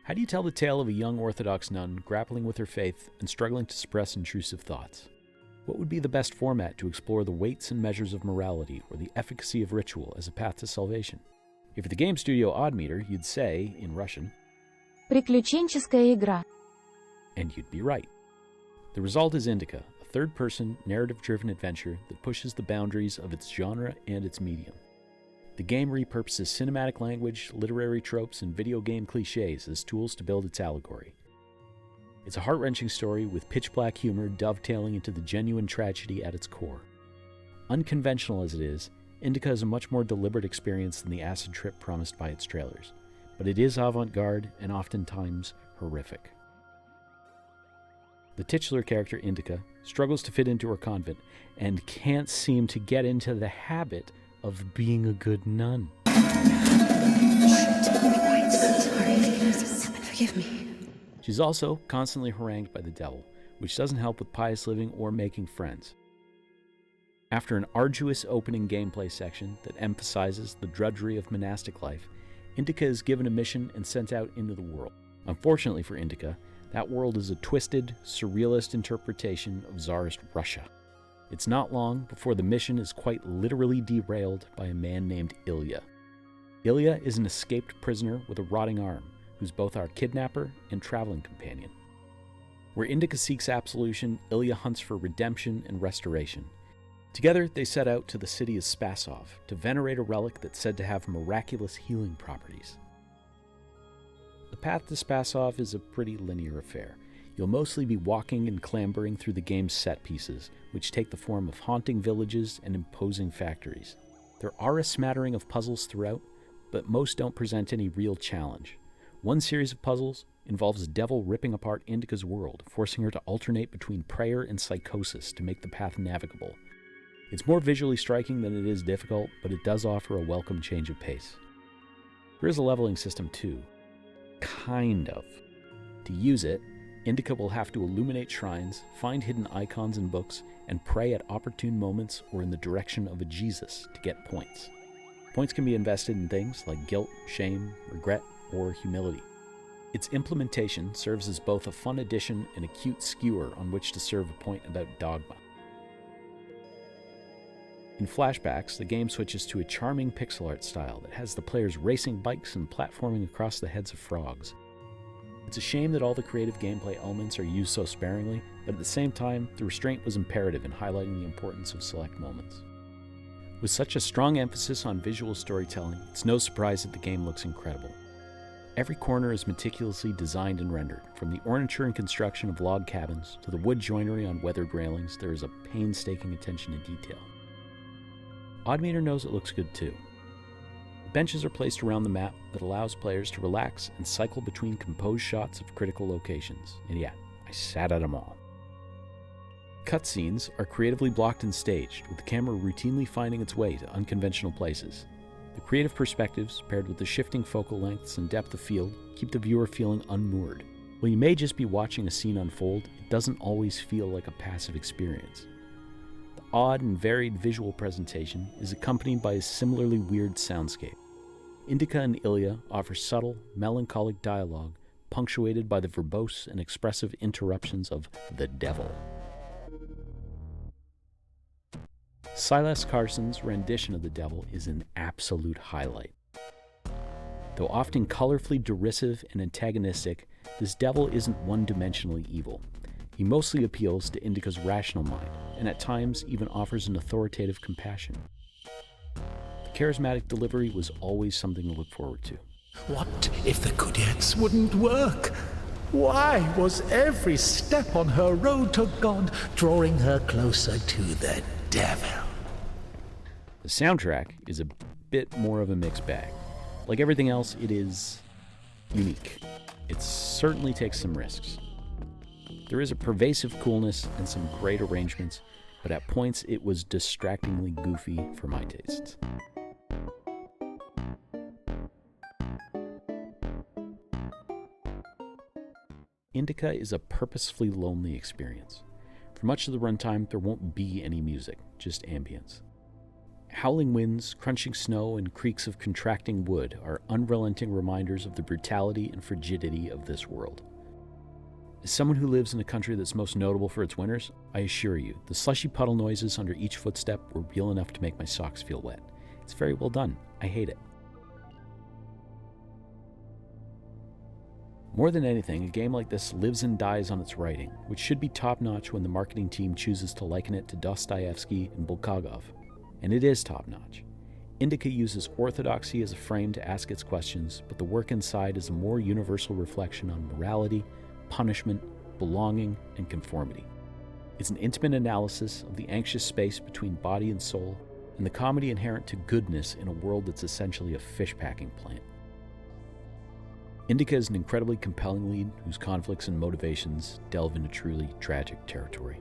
How do you tell the tale of a young Orthodox nun grappling with her faith and struggling to suppress intrusive thoughts? What would be the best format to explore the weights and measures of morality or the efficacy of ritual as a path to salvation? If you're the game studio Oddmeter, you'd say, in Russian, Приключенческая игра. And you'd be right. The result is Indica, a third-person, narrative-driven adventure that pushes the boundaries of its genre and its medium. The game repurposes cinematic language, literary tropes, and video game cliches as tools to build its allegory. It's a heart-wrenching story with pitch-black humor dovetailing into the genuine tragedy at its core. Unconventional as it is, Indica is a much more deliberate experience than the acid trip promised by its trailers, but it is avant-garde and oftentimes horrific. The titular character, Indika, struggles to fit into her convent and can't seem to get into the habit of being a good nun. Forgive me. She's also constantly harangued by the devil, which doesn't help with pious living or making friends. After an arduous opening gameplay section that emphasizes the drudgery of monastic life, Indica is given a mission and sent out into the world. Unfortunately for Indica, that world is a twisted, surrealist interpretation of Tsarist Russia. It's not long before the mission is quite literally derailed by a man named Ilya. Ilya is an escaped prisoner with a rotting arm, who's both our kidnapper and traveling companion. Where Indica seeks absolution, Ilya hunts for redemption and restoration. Together, they set out to the city of Spasov to venerate a relic that's said to have miraculous healing properties. The path to Spasov is a pretty linear affair. You'll mostly be walking and clambering through the game's set pieces, which take the form of haunting villages and imposing factories. There are a smattering of puzzles throughout, but most don't present any real challenge. One series of puzzles involves a devil ripping apart Indica's world, forcing her to alternate between prayer and psychosis to make the path navigable. It's more visually striking than it is difficult, but it does offer a welcome change of pace. There is a leveling system too. Kind of. To use it, Indica will have to illuminate shrines, find hidden icons in books, and pray at opportune moments or in the direction of a Jesus to get points. Points can be invested in things like guilt, shame, regret, or humility. Its implementation serves as both a fun addition and a cute skewer on which to serve a point about dogma. In flashbacks, the game switches to a charming pixel art style that has the players racing bikes and platforming across the heads of frogs. It's a shame that all the creative gameplay elements are used so sparingly, but at the same time, the restraint was imperative in highlighting the importance of select moments. With such a strong emphasis on visual storytelling, it's no surprise that the game looks incredible. Every corner is meticulously designed and rendered. From the ornature and construction of log cabins to the wood joinery on weathered railings, there is a painstaking attention to detail. Oddmeter knows it looks good too. Benches are placed around the map that allows players to relax and cycle between composed shots of critical locations. And yeah, I sat at them all. Cutscenes are creatively blocked and staged, with the camera routinely finding its way to unconventional places. The creative perspectives, paired with the shifting focal lengths and depth of field, keep the viewer feeling unmoored. While you may just be watching a scene unfold, it doesn't always feel like a passive experience. The odd and varied visual presentation is accompanied by a similarly weird soundscape. Indica and Ilya offer subtle, melancholic dialogue, punctuated by the verbose and expressive interruptions of the devil. Silas Carson's rendition of the devil is an absolute highlight. Though often colorfully derisive and antagonistic, this devil isn't one-dimensionally evil. He mostly appeals to Indica's rational mind, and at times even offers an authoritative compassion. The charismatic delivery was always something to look forward to. What if the Kudets wouldn't work? Why was every step on her road to God drawing her closer to the devil? The soundtrack is a bit more of a mixed bag. Like everything else, it is unique. It certainly takes some risks. There is a pervasive coolness and some great arrangements, but at points it was distractingly goofy for my tastes. Indica is a purposefully lonely experience. For much of the runtime, there won't be any music, just ambience. Howling winds, crunching snow, and creaks of contracting wood are unrelenting reminders of the brutality and frigidity of this world. As someone who lives in a country that's most notable for its winters, I assure you, the slushy puddle noises under each footstep were real enough to make my socks feel wet. It's very well done. I hate it. More than anything, a game like this lives and dies on its writing, which should be top-notch when the marketing team chooses to liken it to Dostoevsky and Bulgakov. And it is top-notch. Indica uses orthodoxy as a frame to ask its questions, but the work inside is a more universal reflection on morality, punishment, belonging, and conformity. It's an intimate analysis of the anxious space between body and soul, and the comedy inherent to goodness in a world that's essentially a fish-packing plant. Indica is an incredibly compelling lead whose conflicts and motivations delve into truly tragic territory.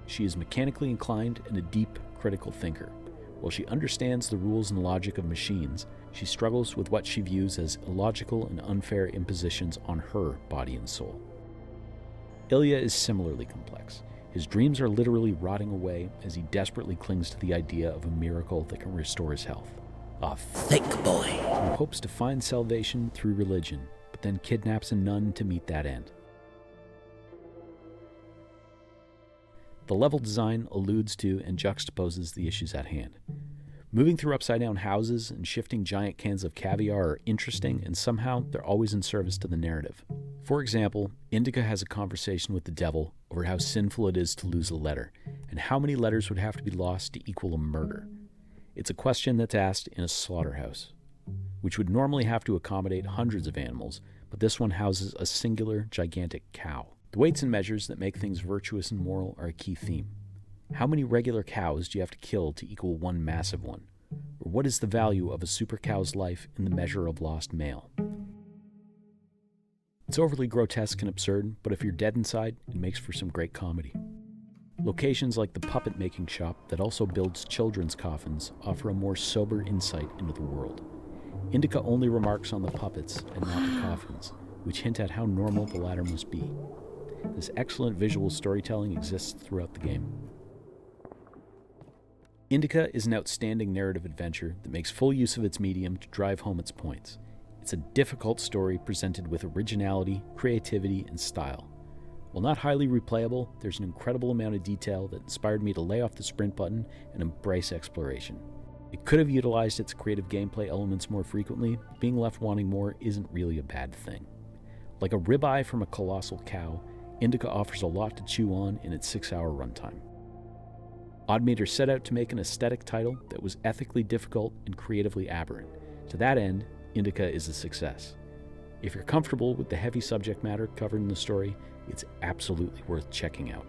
She is mechanically inclined and a deep, critical thinker. While she understands the rules and logic of machines, she struggles with what she views as illogical and unfair impositions on her body and soul. Ilya is similarly complex. His dreams are literally rotting away as he desperately clings to the idea of a miracle that can restore his health. A thick boy who hopes to find salvation through religion, but then kidnaps a nun to meet that end. The level design alludes to and juxtaposes the issues at hand. Moving through upside-down houses and shifting giant cans of caviar are interesting, and somehow they're always in service to the narrative. For example, Indica has a conversation with the devil over how sinful it is to lose a letter, and how many letters would have to be lost to equal a murder. It's a question that's asked in a slaughterhouse, which would normally have to accommodate hundreds of animals, but this one houses a singular, gigantic cow. The weights and measures that make things virtuous and moral are a key theme. How many regular cows do you have to kill to equal one massive one? Or what is the value of a super cow's life in the measure of lost male? It's overly grotesque and absurd, but if you're dead inside, it makes for some great comedy. Locations like the puppet making shop that also builds children's coffins offer a more sober insight into the world. Indica only remarks on the puppets and not the coffins, which hint at how normal the latter must be. This excellent visual storytelling exists throughout the game. Indica is an outstanding narrative adventure that makes full use of its medium to drive home its points. It's a difficult story presented with originality, creativity, and style. While not highly replayable, there's an incredible amount of detail that inspired me to lay off the sprint button and embrace exploration. It could have utilized its creative gameplay elements more frequently, but being left wanting more isn't really a bad thing. Like a ribeye from a colossal cow, Indica offers a lot to chew on in its 6-hour runtime. Oddmeter set out to make an aesthetic title that was ethically difficult and creatively aberrant. To that end, Indica is a success. If you're comfortable with the heavy subject matter covered in the story, it's absolutely worth checking out.